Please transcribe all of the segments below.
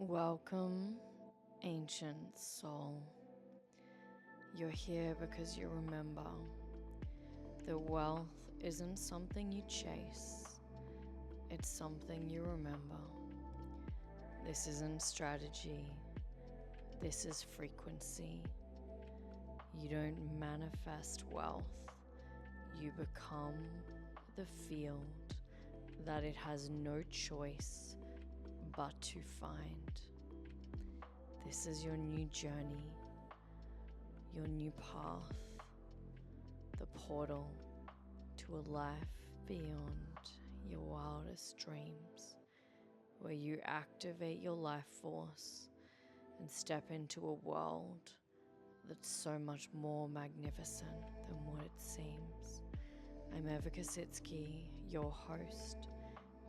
Welcome, ancient soul. You're here because you remember that wealth isn't something you chase, it's something you remember. This isn't strategy, this is frequency. You don't manifest wealth, you become the field that it has no choice but to find. This is your new journey, your new path, the portal to a life beyond your wildest dreams, where you activate your life force and step into a world that's so much more magnificent than what it seems. I'm Eva Kositsky, your host,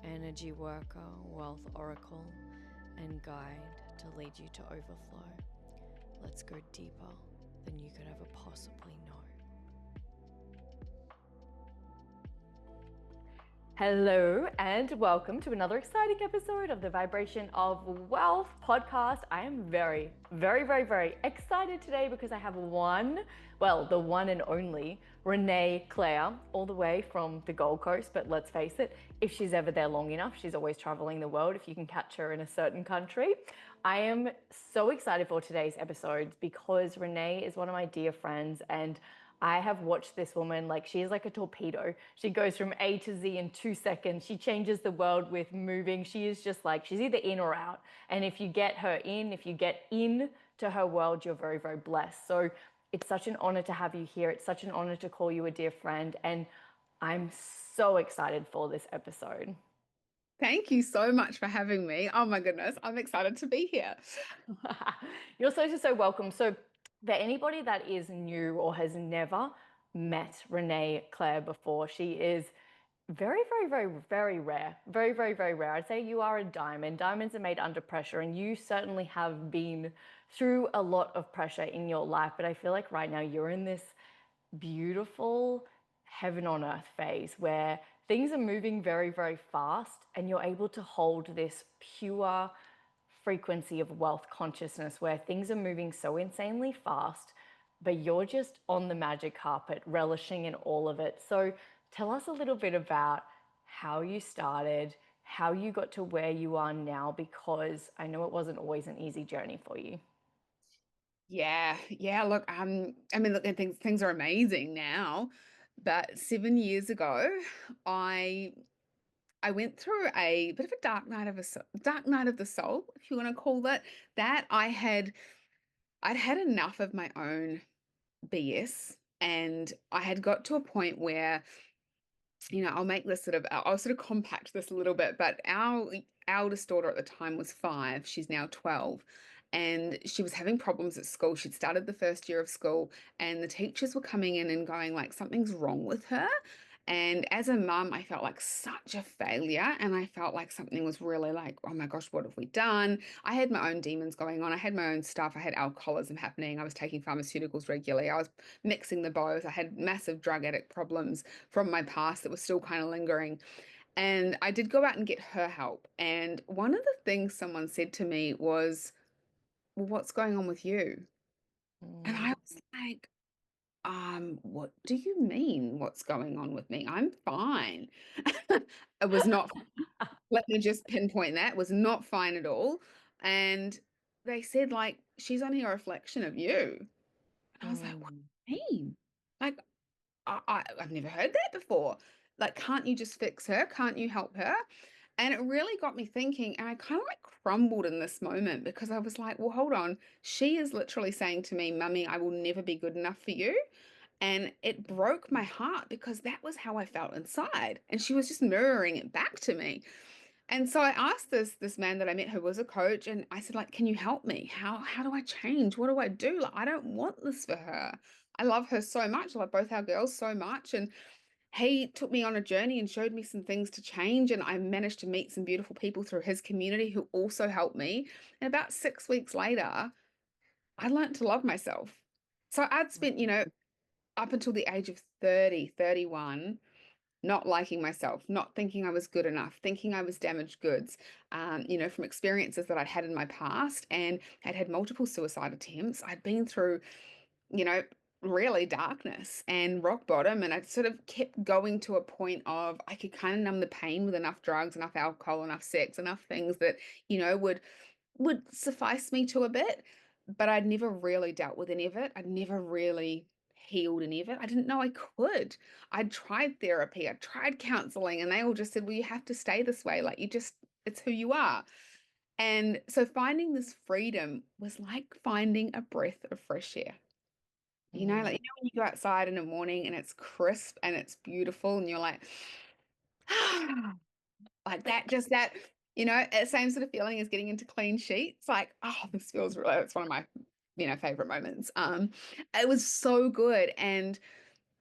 energy worker, wealth oracle, and guide to lead you to overflow. Let's go deeper than you could ever possibly know. Hello and welcome to another exciting episode of the Vibration of Wealth podcast. I am very excited today because I have the one and only Renee Claire, all the way from the Gold Coast. But let's face it, if she's ever there long enough, she's always traveling the world if you can catch her in a certain country. I am so excited for today's episode because Renee is one of my dear friends, and I have watched this woman, like, she is like a torpedo. She goes from A to Z in 2 seconds. She changes the world with moving. She is just like, she's either in or out. And if you get her in, if you get in to her world, you're very blessed. So it's such an honor to have you here. It's such an honor to call you a dear friend. And I'm so excited for this episode. Thank you so much for having me. Oh my goodness, I'm excited to be here. You're so welcome. So for anybody that is new or has never met Renee Claire before, she is very rare. Very rare. I'd say you are a diamond. Diamonds are made under pressure, and you certainly have been through a lot of pressure in your life. But I feel like right now you're in this beautiful heaven on earth phase where things are moving very fast, and you're able to hold this pure frequency of wealth consciousness where things are moving so insanely fast, but you're just on the magic carpet, relishing in all of it. So tell us a little bit about how you started, how you got to where you are now, because I know it wasn't always an easy journey for you. Yeah. Look, I mean, look, things are amazing now, but 7 years ago, I I went through a bit of a dark night of the soul, if you want to call it that. I'd had enough of my own BS, and I had got to a point where, I'll sort of compact this a little bit, but our eldest daughter at the time was 5. She's now 12. And she was having problems at school. She'd started the first year of school, and the teachers were coming in and going like, something's wrong with her. And as a mum, I felt like such a failure. And I felt like something was really like, oh my gosh, what have we done? I had my own demons going on. I had my own stuff. I had alcoholism happening. I was taking pharmaceuticals regularly. I was mixing the both. I had massive drug addict problems from my past that were still kind of lingering. And I did go out and get her help. And one of the things someone said to me was, well, what's going on with you? And I was like, what do you mean what's going on with me? I'm fine. It was not, let me just pinpoint that, it was not fine at all. And they said, like, she's only a reflection of you. And I was like, what do you mean? Like, I've never heard that before. Like, can't you just fix her? Can't you help her? And it really got me thinking, and I kind of like crumbled in this moment because I was like, well, hold on. She is literally saying to me, Mummy, I will never be good enough for you. And it broke my heart because that was how I felt inside. And she was just mirroring it back to me. And so I asked this man that I met who was a coach, and I said, like, can you help me? How do I change? What do I do? Like, I don't want this for her. I love her so much. I love both our girls so much. And he took me on a journey and showed me some things to change. And I managed to meet some beautiful people through his community who also helped me. And about 6 weeks later, I learned to love myself. So I'd spent, up until the age of 30, 31, not liking myself, not thinking I was good enough, thinking I was damaged goods, from experiences that I'd had in my past and had multiple suicide attempts. I'd been through, you know, really darkness and rock bottom. And I sort of kept going to a point of I could kind of numb the pain with enough drugs, enough alcohol, enough sex, enough things that, would suffice me to a bit. But I'd never really dealt with any of it. I'd never really healed any of it. I didn't know I could. I'd tried therapy, I tried counseling, and they all just said, well, you have to stay this way. Like it's who you are. And so finding this freedom was like finding a breath of fresh air. Like when you go outside in the morning and it's crisp and it's beautiful and you're like, like same sort of feeling as getting into clean sheets. Like, oh, this feels really, it's one of my, favorite moments. It was so good. And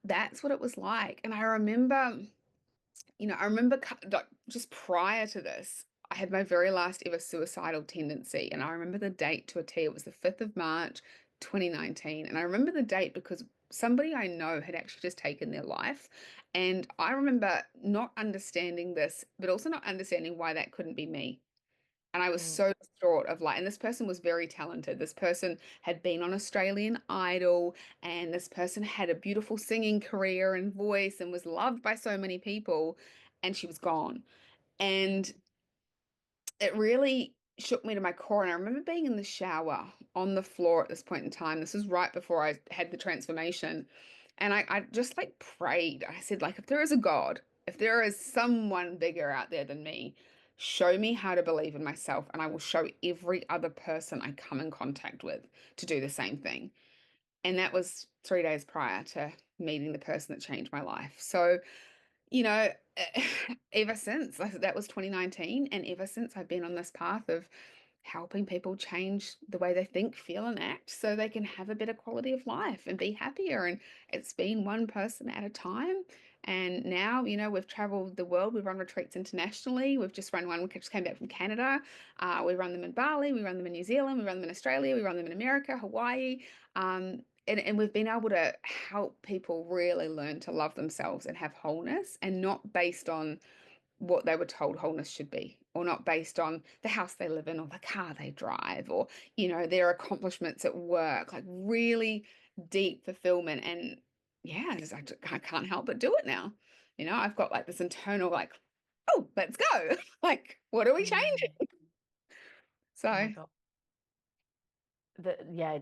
that's what it was like. And like just prior to this, I had my very last ever suicidal tendency. And I remember the date to a T. It was the 5th of March, 2019. And I remember the date because somebody I know had actually just taken their life. And I remember not understanding this, but also not understanding why that couldn't be me. And I was Mm, so distraught of like, and this person was very talented. This person had been on Australian Idol, and this person had a beautiful singing career and voice and was loved by so many people, and she was gone. And it really shook me to my core. And I remember being in the shower on the floor at this point in time. This was right before I had the transformation. And I just like prayed. I said, like, if there is a God, if there is someone bigger out there than me, show me how to believe in myself. And I will show every other person I come in contact with to do the same thing. And that was 3 days prior to meeting the person that changed my life. So, you know, ever since, like, that was 2019, and ever since I've been on this path of helping people change the way they think, feel, and act so they can have a better quality of life and be happier. And it's been one person at a time. And now, we've traveled the world. We've run retreats internationally. We've just run one. We just came back from Canada. We run them in Bali. We run them in New Zealand. We run them in Australia. We run them in America, Hawaii. And we've been able to help people really learn to love themselves and have wholeness, and not based on what they were told wholeness should be, or not based on the house they live in or the car they drive, or their accomplishments at work. Like really deep fulfillment. And yeah, I can't help but do it now. I've got like this internal like, oh, let's go. Like, what are we changing? mm. Oh my So God. Yeah,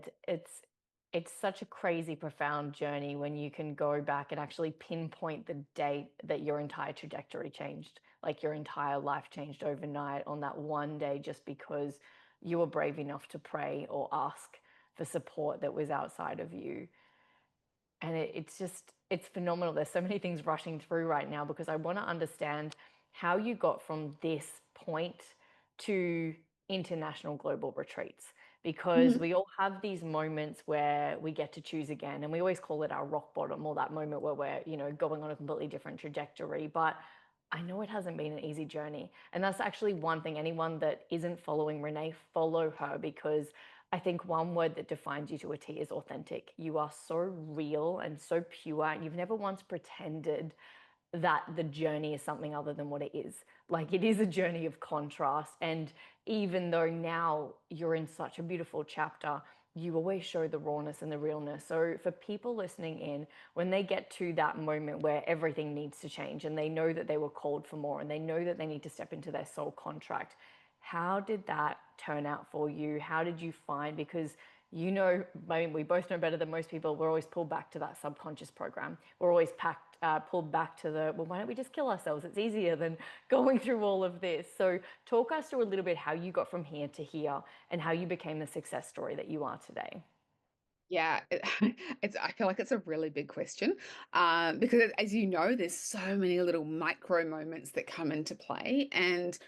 it's such a crazy, profound journey when you can go back and actually pinpoint the date that your entire trajectory changed, like your entire life changed overnight on that one day, just because you were brave enough to pray or ask for support that was outside of you. And it's phenomenal. There's so many things rushing through right now because I want to understand how you got from this point to international global retreats, because mhm. we all have these moments where we get to choose again, and we always call it our rock bottom, or that moment where we're going on a completely different trajectory. But I know it hasn't been an easy journey, and that's actually one thing. Anyone that isn't following Renee, follow her, because I think one word that defines you to a T is authentic. You are so real and so pure, and you've never once pretended that the journey is something other than what it is. Like, it is a journey of contrast. And even though now you're in such a beautiful chapter, you always show the rawness and the realness. So for people listening in, when they get to that moment where everything needs to change and they know that they were called for more and they know that they need to step into their soul contract, how did that turn out for you? How did you find, because I mean, we both know better than most people, we're always pulled back to that subconscious program. We're always pulled back to well, why don't we just kill ourselves? It's easier than going through all of this. So talk us through a little bit how you got from here to here and how you became the success story that you are today. Yeah, I feel like it's a really big question, because as you know, there's so many little micro moments that come into play. And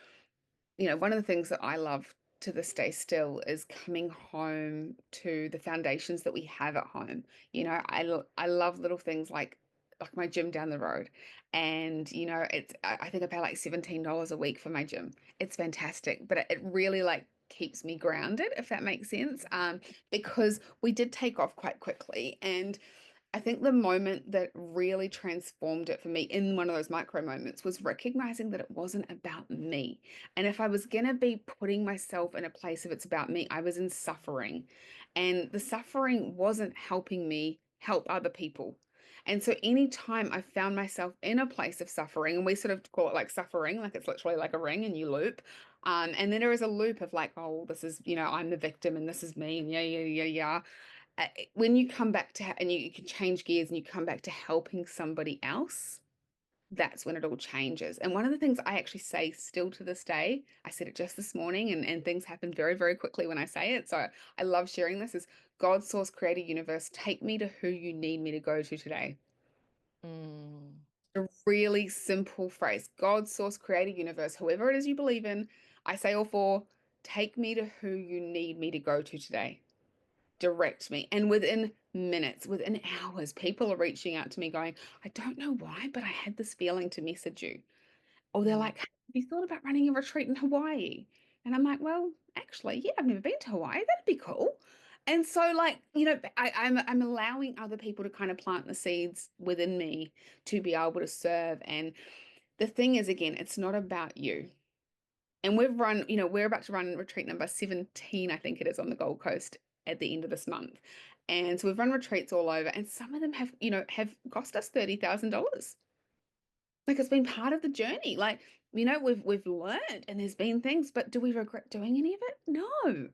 one of the things that I love to this day still is coming home to the foundations that we have at home. I love little things like my gym down the road. And it's I think I pay like $17 a week for my gym. It's fantastic, but it really like keeps me grounded, if that makes sense. Because we did take off quite quickly. And I think the moment that really transformed it for me in one of those micro moments was recognizing that it wasn't about me. And if I was going to be putting myself in a place of it's about me, I was in suffering. And the suffering wasn't helping me help other people. And so anytime I found myself in a place of suffering, and we sort of call it like suffering, like it's literally like a ring and you loop. And then there is a loop of like, oh, this is, I'm the victim and this is me and yeah, yeah, yeah, yeah. When you come back to and you can change gears and you come back to helping somebody else, that's when it all changes. And one of the things I actually say still to this day, I said it just this morning, and things happen very, very quickly when I say it. So I love sharing this is God, source, creator, universe, take me to who you need me to go to today. Mm, A really simple phrase. God, source, creator, universe, whoever it is you believe in, I say all four, take me to who you need me to go to today. Direct me. And within minutes, within hours, people are reaching out to me going, I don't know why, but I had this feeling to message you. Or they're mm, like, have you thought about running a retreat in Hawaii? And I'm like, well, actually, yeah, I've never been to Hawaii. That'd be cool. And so, like, I'm allowing other people to kind of plant the seeds within me to be able to serve. And the thing is, again, it's not about you. And we've run, we're about to run retreat number 17, I think it is, on the Gold Coast at the end of this month. And so we've run retreats all over, and some of them have cost us $30,000. Like it's been part of the journey. Like, we've learned and there's been things, but do we regret doing any of it? No.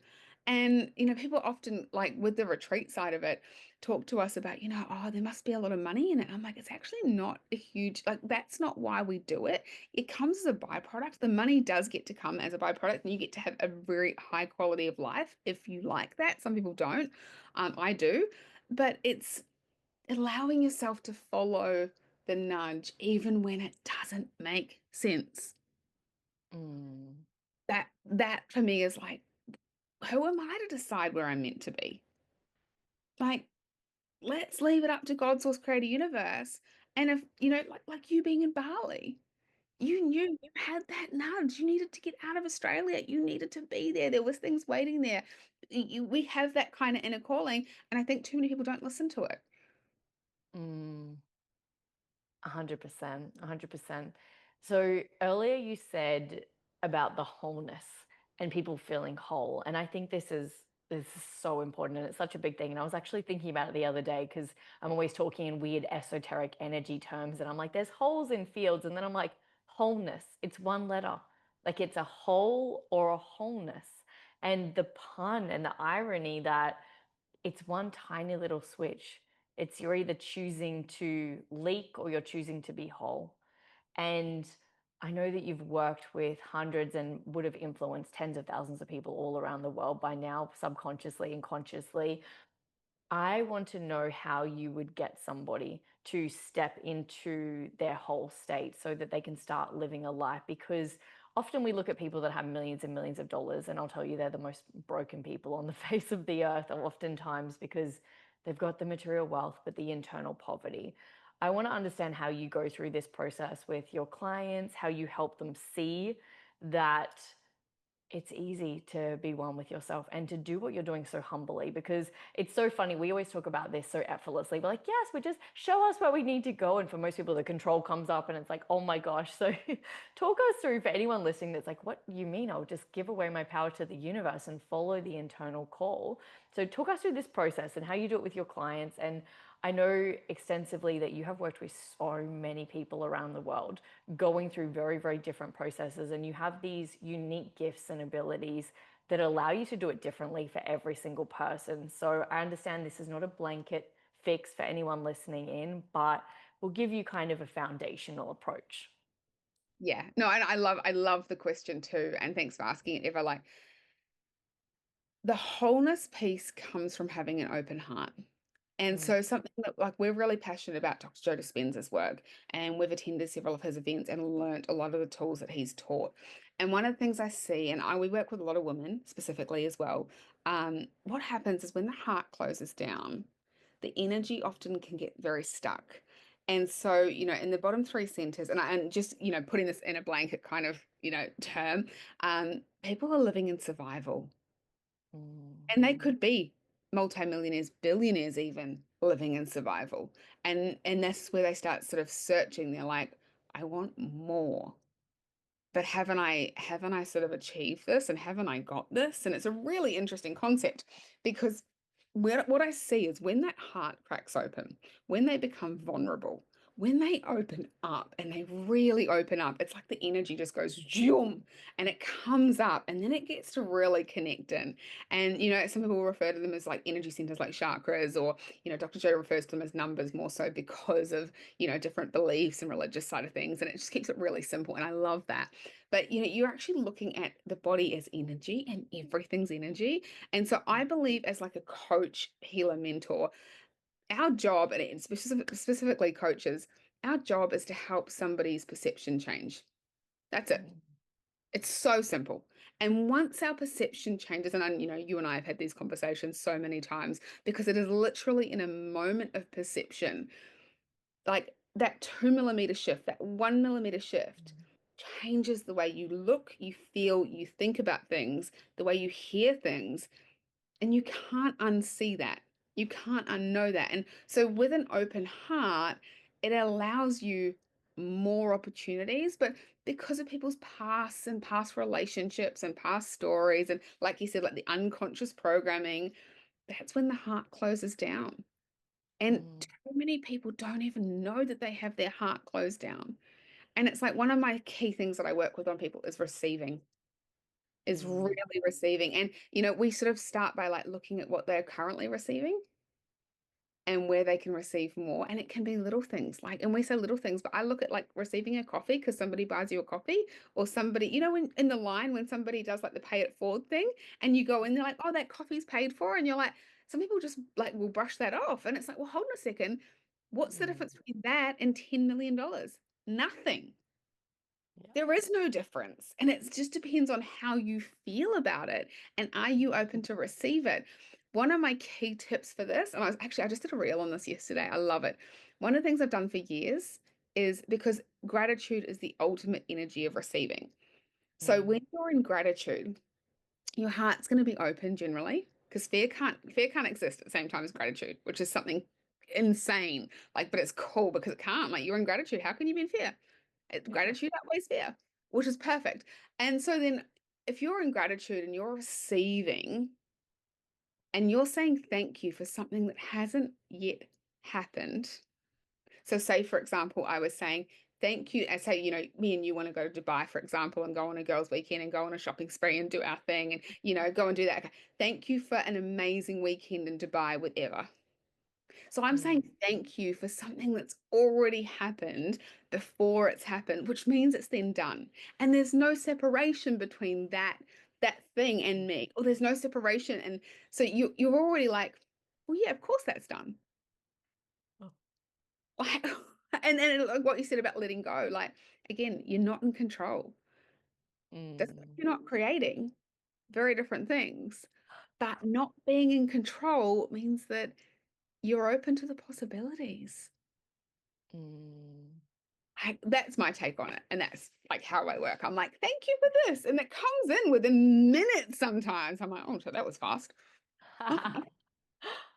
And people often like with the retreat side of it talk to us about, oh, there must be a lot of money in it. I'm like, it's actually not a huge, like that's not why we do it. It comes as a byproduct. The money does get to come as a byproduct, and you get to have a very high quality of life if you like that. Some people don't. I do. But it's allowing yourself to follow the nudge even when it doesn't make sense. mm, That for me is like, who am I to decide where I'm meant to be? Like, let's leave it up to God, source, creator, universe. And if like you being in Bali, you knew you had that nudge. You needed to get out of Australia. You needed to be there. There was things waiting there. We have that kind of inner calling, and I think too many people don't listen to it. mm. 100%, 100%. So earlier you said about the wholeness and people feeling whole, and I think this is so important and it's such a big thing. And I was actually thinking about it the other day because I'm always talking in weird esoteric energy terms, and I'm like, there's holes in fields, and then I'm like, wholeness. It's one letter, like it's a whole or a wholeness, and the pun and the irony that it's one tiny little switch. It's you're either choosing to leak or you're choosing to be whole. And I know that you've worked with hundreds and would have influenced tens of thousands of people all around the world by now, subconsciously and consciously. I want to know how you would get somebody to step into their whole state so that they can start living a life. Because often we look at people that have millions and millions of dollars, and I'll tell you, they're the most broken people on the face of the earth, oftentimes because they've got the material wealth, but the internal poverty. I want to understand how you go through this process with your clients, how you help them see that it's easy to be one with yourself and to do what you're doing so humbly, because it's so funny. We always talk about this so effortlessly. We're like, yes, we just show us where we need to go. And for most people, the control comes up and it's like, oh my gosh. So talk us through, for anyone listening that's like, what you mean? I'll just give away my power to the universe and follow the internal call. So talk us through this process and how you do it with your clients. And I know extensively that you have worked with so many people around the world going through very, very different processes, and you have these unique gifts and abilities that allow you to do it differently for every single person. So I understand this is not a blanket fix for anyone listening in, but we'll give you kind of a foundational approach. Yeah. No, and I love the question too. And thanks for asking it, Eva. Like the wholeness piece comes from having an open heart. And Mm, so something that like we're really passionate about Dr. Joe Dispenza's work, and we've attended several of his events and learned a lot of the tools that he's taught. And one of the things I see, and we work with a lot of women specifically as well, what happens is when the heart closes down, the energy often can get very stuck. And so, in the bottom three centers, and just, putting this in a blanket kind of, term, people are living in survival. mm, And they could be. multimillionaires, billionaires even living in survival. And that's where they start sort of searching. They're like, I want more. But haven't I sort of achieved this and haven't I got this? And it's a really interesting concept because what I see is when that heart cracks open, when they become vulnerable, when they open up and they really open up, it's like the energy just goes zoom and it comes up and then it gets to really connect in. And, some people refer to them as like energy centers like chakras, or, Dr. Joe refers to them as numbers more so because of, different beliefs and religious side of things. And it just keeps it really simple. And I love that. But, you're actually looking at the body as energy and everything's energy. And so I believe as like a coach, healer, mentor, our job, and specifically coaches, our job is to help somebody's perception change. That's it. It's so simple. And once our perception changes, and you and I have had these conversations so many times, because it is literally in a moment of perception, like that 2 millimeter shift, that 1 millimeter shift changes the way you look, you feel, you think about things, the way you hear things, and you can't unsee that. You can't unknow that. And so with an open heart, it allows you more opportunities, but because of people's pasts and past relationships and past stories, and like you said, like the unconscious programming, that's when the heart closes down. And too many people don't even know that they have their heart closed down. And it's like one of my key things that I work with on people is receiving, is really receiving. And, we sort of start by like looking at what they're currently receiving and where they can receive more. And it can be little things like, and we say little things, but I look at like receiving a coffee because somebody buys you a coffee, or somebody, in the line when somebody does like the pay it forward thing and you go in, they're like, oh, that coffee's paid for. And you're like, some people just like will brush that off. And it's like, well, hold on a second. What's the difference between that and $10 million? Nothing. There is no difference. And it just depends on how you feel about it. And are you open to receive it? One of my key tips for this, and I just did a reel on this yesterday. I love it. One of the things I've done for years is because gratitude is the ultimate energy of receiving. So when you're in gratitude, your heart's going to be open generally because fear can't exist at the same time as gratitude, which is something insane. Like, but it's cool because it can't. Like, you're in gratitude. How can you be in fear? Gratitude outweighs fear, which is perfect. And so then if you're in gratitude and you're receiving and you're saying thank you for something that hasn't yet happened. So say, for example, I was saying, thank you. I say, me and you want to go to Dubai, for example, and go on a girls' weekend and go on a shopping spree and do our thing and, go and do that. Thank you for an amazing weekend in Dubai with Eva. So I'm saying thank you for something that's already happened before it's happened, which means it's then done. And there's no separation between that thing and me, or there's no separation. And so you're already like, well, yeah, of course that's done. Like, and then like what you said about letting go, like again, you're not in control. You're not creating, very different things. But not being in control means that you're open to the possibilities. That's my take on it. And that's like how I work. I'm like, thank you for this. And it comes in within minutes sometimes. I'm like, oh, so that was fast. Okay.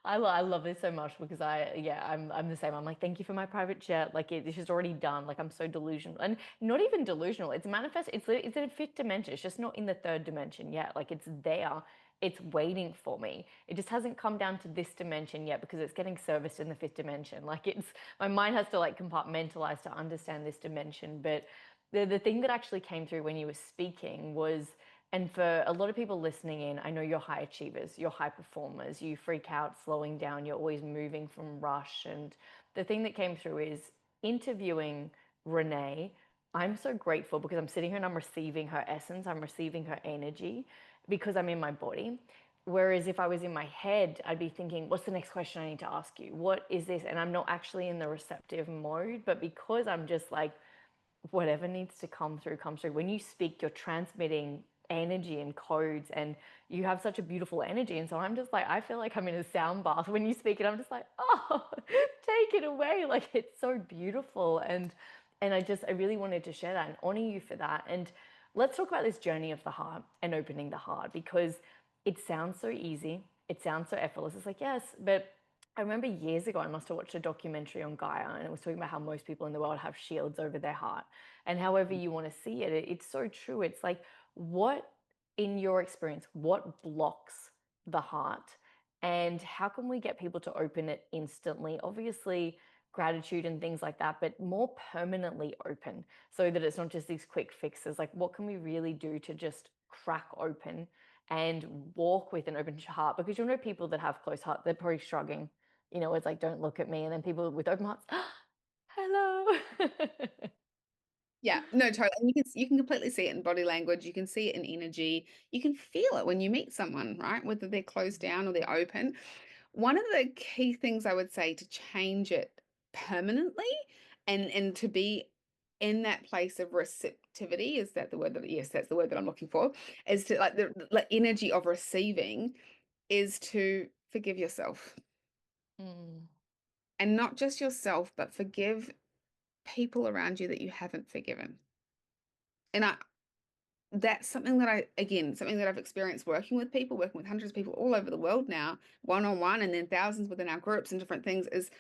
I love this so much because I'm the same. I'm like, thank you for my private jet. Like this is already done. Like I'm so delusional, and not even delusional. It's manifest. It's in a fifth dimension. It's just not in the third dimension yet. Like it's there. It's waiting for me. It just hasn't come down to this dimension yet because it's getting serviced in the fifth dimension. Like it's my mind has to like compartmentalize to understand this dimension. But the thing that actually came through when you were speaking was, and for a lot of people listening in, I know you're high achievers, you're high performers, you freak out slowing down, you're always moving from rush. And the thing that came through is interviewing Renee. I'm so grateful because I'm sitting here and I'm receiving her essence, I'm receiving her energy because I'm in my body. Whereas if I was in my head, I'd be thinking, what's the next question I need to ask you? What is this? And I'm not actually in the receptive mode, but because I'm just like, whatever needs to come through comes through. When you speak, you're transmitting energy and codes, and you have such a beautiful energy. And so I'm just like, I feel like I'm in a sound bath when you speak, and I'm just like, oh, take it away. Like it's so beautiful. And I really wanted to share that and honor you for that. And let's talk about this journey of the heart and opening the heart, because it sounds so easy. it sounds so effortless. It's like, yes, but I remember years ago, I must have watched a documentary on Gaia, and it was talking about how most people in the world have shields over their heart. And however you want to see it, it's so true. It's like, what, in your experience, what blocks the heart? And how can we get people to open it instantly? Obviously, gratitude and things like that, but more permanently open so that it's not just these quick fixes. Like, what can we really do to just crack open and walk with an open heart? Because you'll know people that have closed heart, they're probably shrugging, it's like, don't look at me. And then people with open hearts, hello. Yeah, no, totally. And you can completely see it in body language. You can see it in energy. You can feel it when you meet someone, right? Whether they're closed down or they're open. One of the key things I would say to change it permanently and to be in that place of receptivity, is that the word that, yes, that's the word that I'm looking for, is to like the energy of receiving, is to forgive yourself. Mm. And not just yourself, but forgive people around you that you haven't forgiven. And that's something that something that I've experienced working with people, working with hundreds of people all over the world now, one-on-one, and then thousands within our groups and different things, is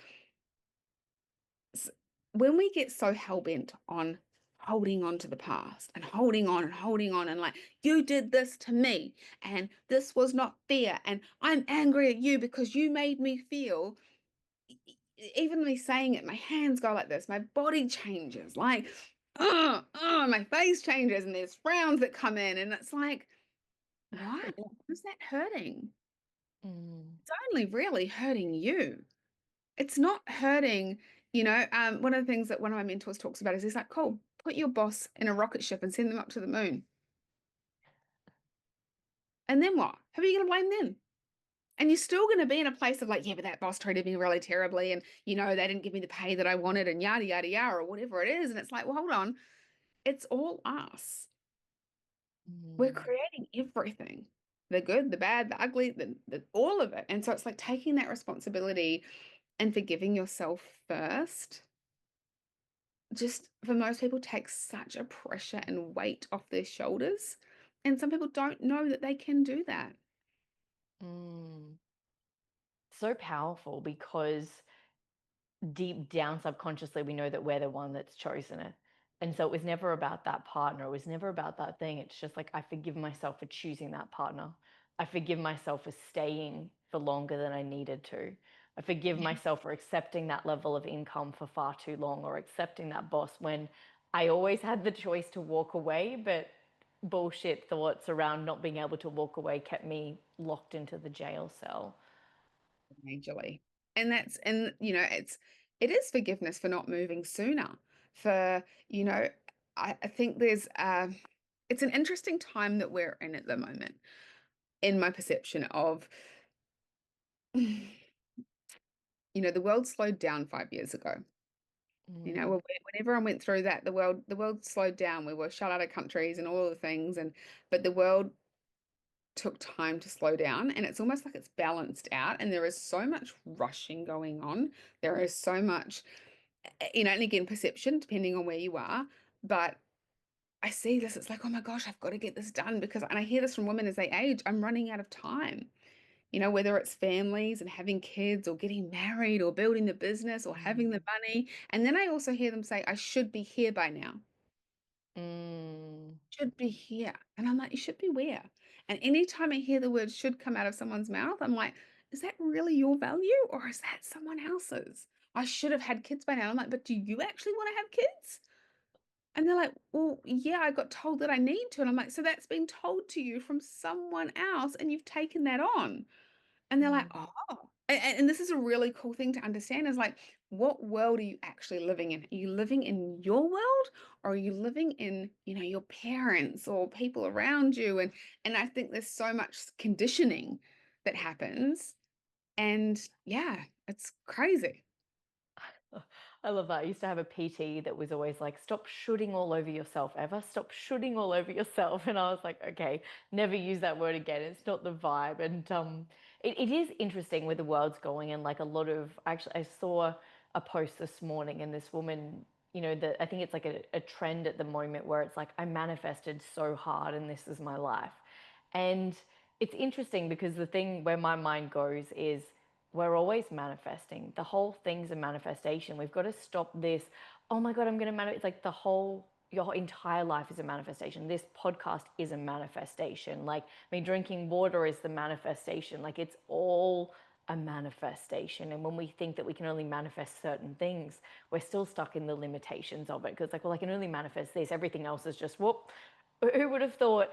when we get so hell-bent on holding on to the past and holding on and like, you did this to me and this was not fair and I'm angry at you because you made me feel, even me saying it, my hands go like this, my body changes, like, my face changes, and there's frowns that come in, and it's like, why is that hurting? Mm. It's only really hurting you. It's not hurting, one of the things that one of my mentors talks about is he's like, cool, put your boss in a rocket ship and send them up to the moon. And then what? Who are you going to blame then? And you're still going to be in a place of like, yeah, but that boss treated me really terribly. And, they didn't give me the pay that I wanted and yada, yada, yada, or whatever it is. And it's like, well, hold on. It's all us. We're Mm. creating everything, the good, the bad, the ugly, all of it. And so it's like taking that responsibility and forgiving yourself first, just for most people, takes such a pressure and weight off their shoulders. And some people don't know that they can do that. Mm. So powerful, because deep down subconsciously we know that we're the one that's chosen it. And so it was never about that partner, it was never about that thing. It's just like, I forgive myself for choosing that partner. I forgive myself for staying for longer than I needed to. I forgive Yeah. myself for accepting that level of income for far too long, or accepting that boss when I always had the choice to walk away, but bullshit thoughts around not being able to walk away kept me locked into the jail cell. Majorly. And it is forgiveness for not moving sooner. For, I think it's an interesting time that we're in at the moment, in my perception of, the world slowed down 5 years ago. Mm. When everyone went through that, the world slowed down. We were shut out of countries and all the things, but the world took time to slow down, and it's almost like it's balanced out, and there is so much rushing going on. There is so much, and again, perception, depending on where you are. But I see this, it's like, oh my gosh, I've got to get this done, and I hear this from women as they age, I'm running out of time. Whether it's families and having kids or getting married or building the business or having the money. And then I also hear them say, I should be here by now. Mm. Should be here. And I'm like, you should be where? And anytime I hear the word should come out of someone's mouth, I'm like, is that really your value or is that someone else's? I should have had kids by now. I'm like, but do you actually want to have kids? And they're like, well, yeah, I got told that I need to. And I'm like, so that's been told to you from someone else and you've taken that on. And they're like, Mm. oh, and this is a really cool thing to understand, is like, what world are you actually living in? Are you living in your world, or are you living in, your parents or people around you? And I think there's so much conditioning that happens. And yeah, it's crazy. I love that. I used to have a PT that was always like, stop shooting all over yourself, Eva. Stop shooting all over yourself. And I was like, okay, never use that word again. It's not the vibe. And it is interesting where the world's going. And like a lot of, actually, I saw a post this morning, and this woman, that I think it's like a trend at the moment where it's like, I manifested so hard and this is my life. And It's interesting because the thing where my mind goes is we're always manifesting. The whole thing's a manifestation. We've got to stop this. Oh my God, I'm going to manifest. It's like your entire life is a manifestation. This podcast is a manifestation. Like me drinking water is the manifestation. Like it's all a manifestation. And when we think that we can only manifest certain things, we're still stuck in the limitations of it. Because, like, well, I can only manifest this. Everything else is just, whoop, who would have thought?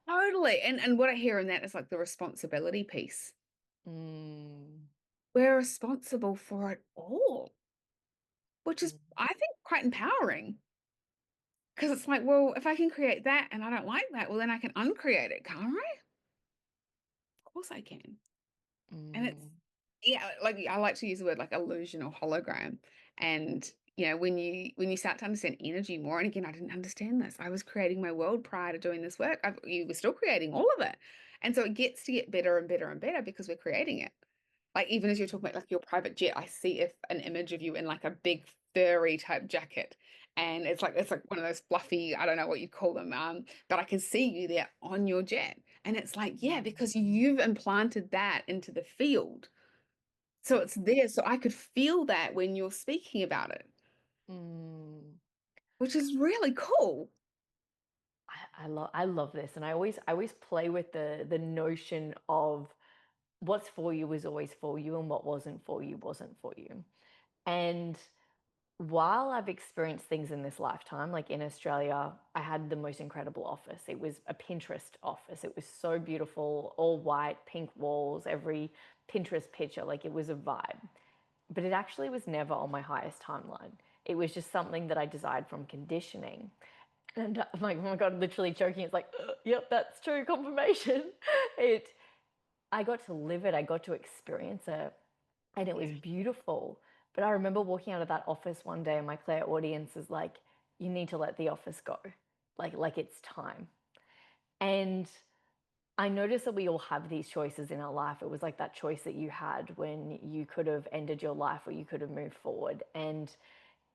Totally. And what I hear in that is like the responsibility piece. Mm, We're responsible for it all, which is, I think, quite empowering. Because it's like, well, if I can create that and I don't like that, well, then I can uncreate it, can't I? Of course I can. And it's, mm, yeah, like I like to use the word like illusion or hologram. And when you start to understand energy more, and again, I didn't understand this. I was creating my world prior to doing this work. You were still creating all of it. And so it gets to get better and better and better because we're creating it. Like even as you're talking about like your private jet, I see if an image of you in like a big furry type jacket. And it's like one of those fluffy, I don't know what you call them, but I can see you there on your jet. And it's like, yeah, because you've implanted that into the field. So it's there. So I could feel that when you're speaking about it, mm. which is really cool. I love this, and I always play with the notion of what's for you is always for you, and what wasn't for you wasn't for you. And while I've experienced things in this lifetime, like in Australia, I had the most incredible office. It was a Pinterest office. It was so beautiful, all white, pink walls, every Pinterest picture, like it was a vibe. But it actually was never on my highest timeline. It was just something that I desired from conditioning. And I'm like, oh my God, literally choking. It's like, yep, that's true, confirmation. It, I got to live it, I got to experience it, and it was beautiful. But I remember walking out of that office one day, and my Claire audience is like, you need to let the office go. Like it's time. And I noticed that we all have these choices in our life. It was like that choice that you had when you could have ended your life or you could have moved forward. And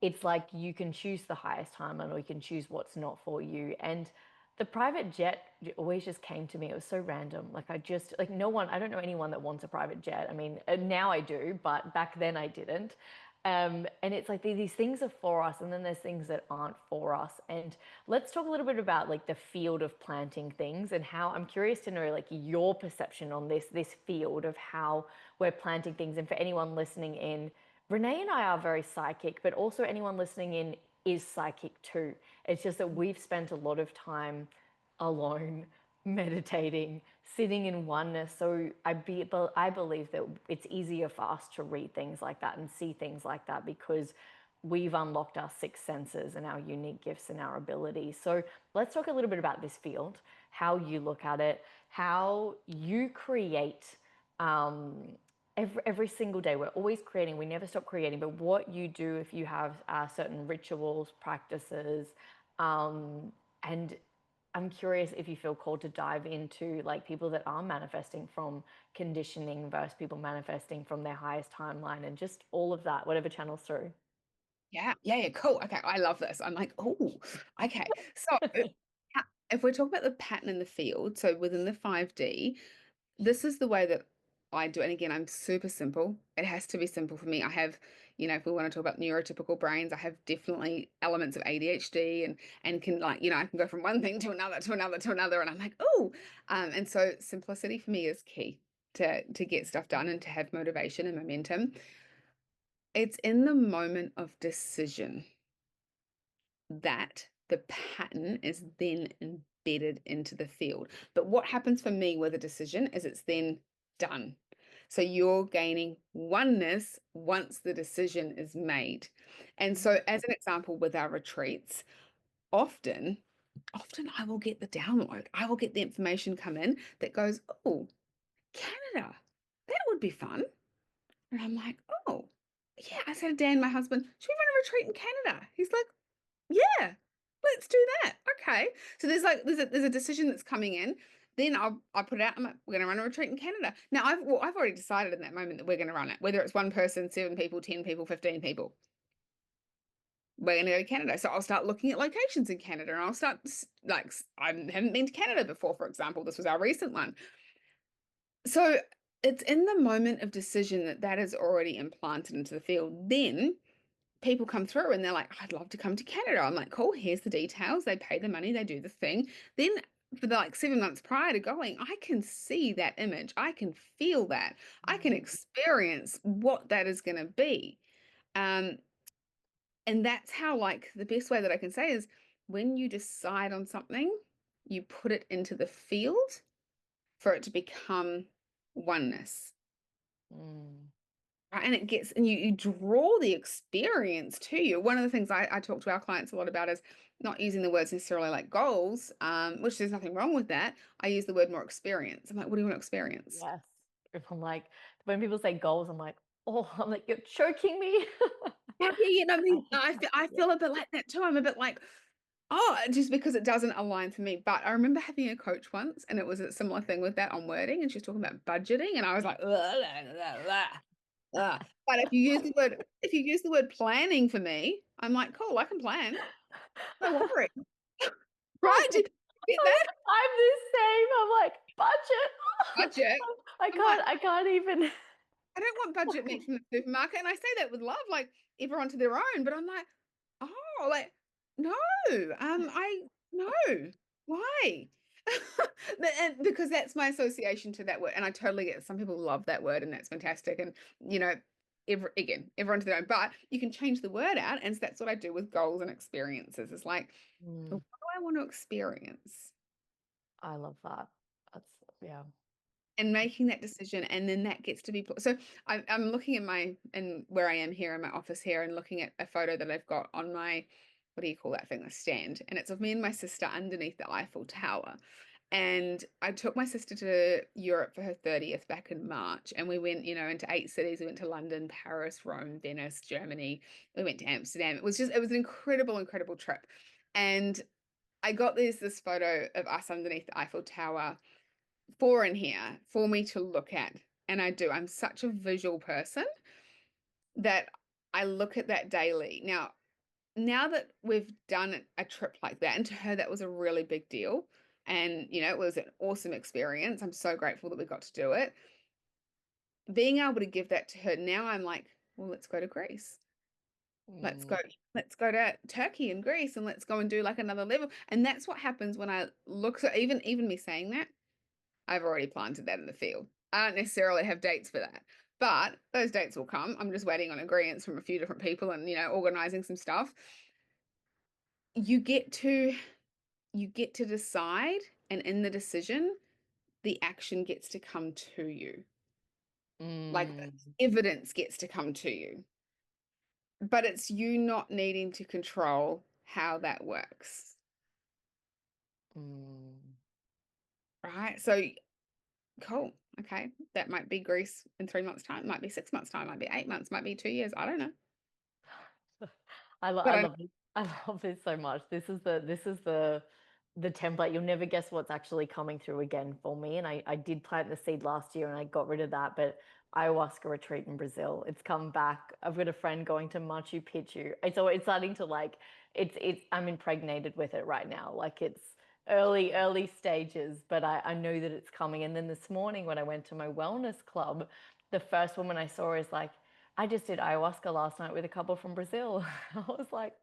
it's like you can choose the highest timeline or you can choose what's not for you. And the private jet always just came to me. It was so random. Like I just like no one. I don't know anyone that wants a private jet. I mean, now I do, but back then I didn't. And it's like these things are for us, and then there's things that aren't for us. And let's talk a little bit about like the field of planting things and how I'm curious to know like your perception on this field of how we're planting things. And for anyone listening in, Renee and I are very psychic, but also anyone listening in is psychic too. It's just that we've spent a lot of time alone, meditating, sitting in oneness. So I believe that it's easier for us to read things like that and see things like that because we've unlocked our six senses and our unique gifts and our abilities. So let's talk a little bit about this field, how you look at it, how you create every single day. We're always creating, we never stop creating, but what you do if you have certain rituals, practices, and I'm curious if you feel called to dive into like people that are manifesting from conditioning versus people manifesting from their highest timeline and just all of that, whatever channels through. Yeah, yeah, yeah, cool. Okay, I love this. I'm like, oh, okay. So if we're talking about the pattern in the field, so within the 5D, this is the way that I do it. And again, I'm super simple. It has to be simple for me. I have, if we want to talk about neurotypical brains, I have definitely elements of ADHD and can like, I can go from one thing to another, to another, to another. And I'm like, oh, and so simplicity for me is key to get stuff done and to have motivation and momentum. It's in the moment of decision that the pattern is then embedded into the field. But what happens for me with a decision is it's then done. So you're gaining oneness once the decision is made. And so, as an example, with our retreats, often, often I will get the download. I will get the information come in that goes, oh, Canada, that would be fun. And I'm like, oh, yeah. I said to Dan, my husband, should we run a retreat in Canada? He's like, yeah, let's do that. Okay. So there's a decision that's coming in. Then I put it out. I'm like, we're going to run a retreat in Canada. Now I've already decided in that moment that we're going to run it, whether it's one person, seven people, 10 people, 15 people. we're going to go to Canada. So I'll start looking at locations in Canada, and I'll start like, I haven't been to Canada before, for example. This was our recent one. So it's in the moment of decision that that is already implanted into the field. Then people come through and they're like, I'd love to come to Canada. I'm like, cool, here's the details. They pay the money, they do the thing. Then for the like 7 months prior to going, I can see that image. I can feel that. I can experience what that is going to be. Um, and that's how, like, the best way that I can say is when you decide on something, you put it into the field for it to become oneness. Mm. Right? And it gets, and you draw the experience to you. One of the things I talk to our clients a lot about is not using the words necessarily like goals, which there's nothing wrong with that. I use the word more experience. I'm like, what do you want to experience? Yes. If I'm like, when people say goals, I'm like, oh, I'm like, you're choking me. Yeah, you know, I feel a bit like that too. I'm a bit like, oh, just because it doesn't align for me. But I remember having a coach once, and it was a similar thing with that on wording, and she was talking about budgeting, and I was like, "Ugh, ugh, ugh, ugh, ugh." But if you use the word planning for me, I'm like, cool, I can plan. No worries. Right? Did you get that? I'm the same. I'm like, budget. Budget. I I'm like, can't even. I don't want budget meat from the supermarket. And I say that with love, like everyone to their own, but I'm like, oh, like, no, no, why? And because that's my association to that word. And I totally get it. Some people love that word and that's fantastic. And, you know, everyone to their own, but you can change the word out. And so that's what I do with goals and experiences. It's like, what do I want to experience? I love that. That's, yeah. And making that decision, and then that gets to be so I'm looking at my, and where I am here in my office here, and looking at a photo that I've got on my, what do you call that thing, the stand, and it's of me and my sister underneath the Eiffel Tower. And I took my sister to Europe for her 30th back in March, and we went, you know, into 8 cities. We went to London, Paris, Rome, Venice, Germany. We went to Amsterdam. It was an incredible, incredible trip. And I got this photo of us underneath the Eiffel Tower in here for me to look at. And I do. I'm such a visual person that I look at that daily. Now that we've done a trip like that, and to her, that was a really big deal. And, you know, it was an awesome experience. I'm so grateful that we got to do it. Being able to give that to her, now I'm like, well, let's go to Greece. Let's go, let's go to Turkey and Greece, and let's go and do like another level. And that's what happens when I look. So even me saying that, I've already planted that in the field. I don't necessarily have dates for that, but those dates will come. I'm just waiting on agreements from a few different people and, you know, organizing some stuff. You get to decide, and in the decision, the action gets to come to you. Like evidence gets to come to you. But it's you not needing to control how that works. Right? So cool. Okay. That might be Greece in 3 months' time, might be 6 months' time, might be 8 months, might be 2 years. I don't know. I But love this. I love this so much. This is the template. You'll never guess what's actually coming through again for me. And I did plant the seed last year and I got rid of that, but ayahuasca retreat in Brazil. It's come back. I've got a friend going to Machu Picchu. It's starting to like it's I'm impregnated with it right now. Like it's early stages, but I know that it's coming. And then this morning when I went to my wellness club, the first woman I saw is like, I just did ayahuasca last night with a couple from Brazil. I was like,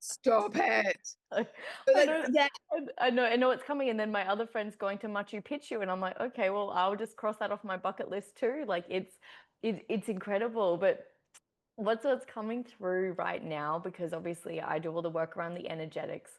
stop it. I But know, that I know it's coming. And then my other friend's going to Machu Picchu, and I'm like, okay, well, I'll just cross that off my bucket list too. Like it's incredible. But what's coming through right now, because obviously I do all the work around the energetics.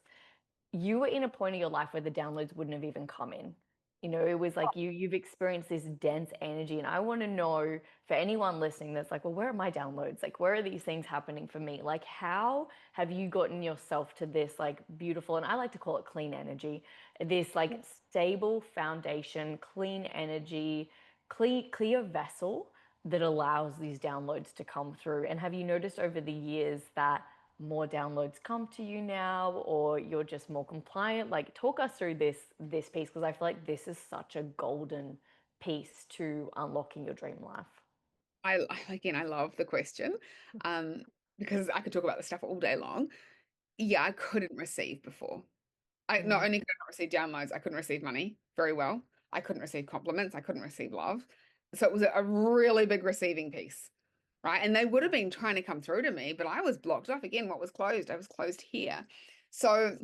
You were in a point of your life where the downloads wouldn't have even come in. You know, it was like you've experienced this dense energy. And I want to know, for anyone listening that's like, well, where are my downloads? Like, where are these things happening for me? Like, how have you gotten yourself to this like beautiful, and I like to call it clean energy, this like stable foundation, clean energy, clear vessel that allows these downloads to come through? And have you noticed over the years that more downloads come to you now, or you're just more compliant? Like, talk us through this piece, because I feel like this is such a golden piece to unlocking your dream life. again, I love the question. because I could talk about this stuff all day long. Yeah, I couldn't receive before. I not Mm. only could I not receive downloads, I couldn't receive money very well. I couldn't receive compliments. I couldn't receive love. So it was a really big receiving piece, right? And they would have been trying to come through to me, but I was blocked off again. What was closed? I was closed here. So,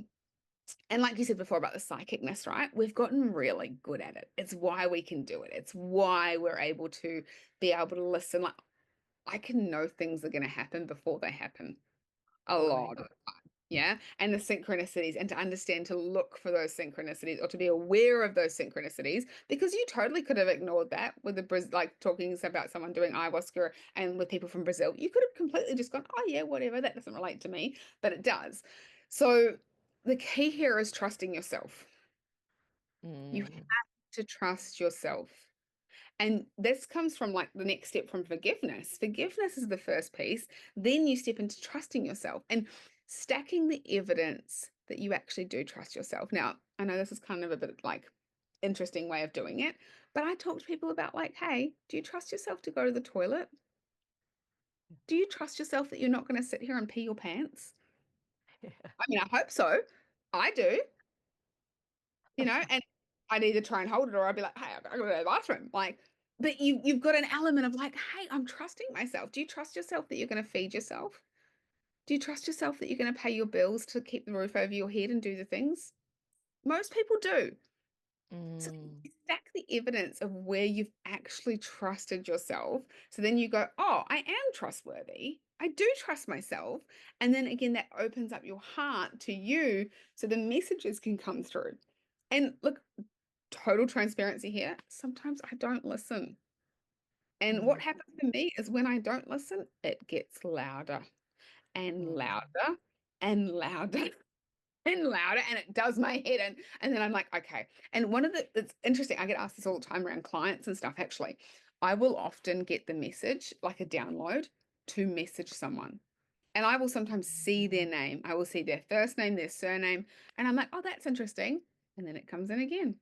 and like you said before about the psychicness, right? We've gotten really good at it. It's why we can do it. It's why we're able to be able to listen. Like I can know things are going to happen before they happen a Right. lot of the time. Yeah. And the synchronicities, and to understand to look for those synchronicities or to be aware of those synchronicities, because you totally could have ignored that with the like talking about someone doing ayahuasca and with people from Brazil. You could have completely just gone, oh, yeah, whatever. That doesn't relate to me, but it does. So the key here is trusting yourself. You have Mm. to trust yourself. And this comes from like the next step from forgiveness. Forgiveness is the first piece. Then you step into trusting yourself and stacking the evidence that you actually do trust yourself. Now, I know this is kind of a bit like interesting way of doing it, but I talk to people about like, hey, do you trust yourself to go to the toilet? Do you trust yourself that you're not going to sit here and pee your pants? Yeah. I mean, I hope so. I do, and I'd either try and hold it or I'd be like, hey, I've got to go to the bathroom. Like, but you've got an element of like, hey, I'm trusting myself. Do you trust yourself that you're going to feed yourself? Do you trust yourself that you're going to pay your bills to keep the roof over your head and do the things? Most people do. So Mm. you stack the evidence of where you've actually trusted yourself. So then you go, oh, I am trustworthy. I do trust myself. And then again, that opens up your heart to you so the messages can come through. And look, total transparency here. Sometimes I don't listen. And what Mm. happens to me is when I don't listen, it gets louder and Mm. louder and louder and louder, and it does my head in. And then I'm like, okay. And it's interesting, I get asked this all the time around clients and stuff, actually. I will often get the message, like a download, to message someone. And I will sometimes see their name. I will see their first name, their surname, and I'm like, oh, that's interesting. And then it comes in again.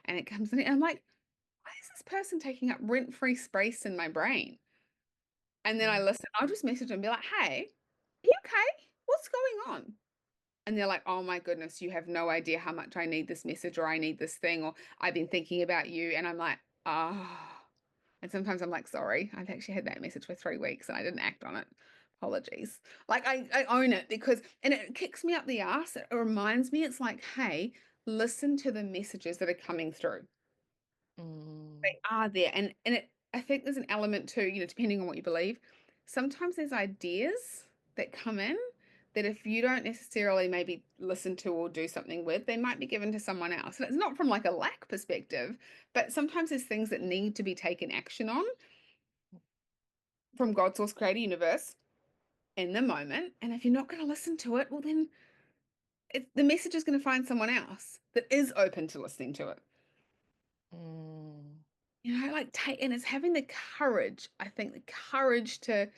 And it comes in, and I'm like, why is this person taking up rent-free space in my brain? And then I Mm. listen, I'll just message them and be like, hey, are you okay? What's going on? And they're like, oh my goodness, you have no idea how much I need this message or I need this thing or I've been thinking about you. And I'm like, oh. And sometimes I'm like, sorry, I've actually had that message for 3 weeks and I didn't act on it. Apologies. Like I own it because, and it kicks me up the ass. It reminds me, it's like, hey, listen to the messages that are coming through. Mm. They are there. I think there's an element too, depending on what you believe, sometimes there's ideas that come in that if you don't necessarily maybe listen to or do something with, they might be given to someone else. And it's not from like a lack perspective, but sometimes there's things that need to be taken action on from God, source, creator, universe in the moment. And if you're not going to listen to it, well, then the message is going to find someone else that is open to listening to it. Mm. Like and it's having the courage, I think the courage to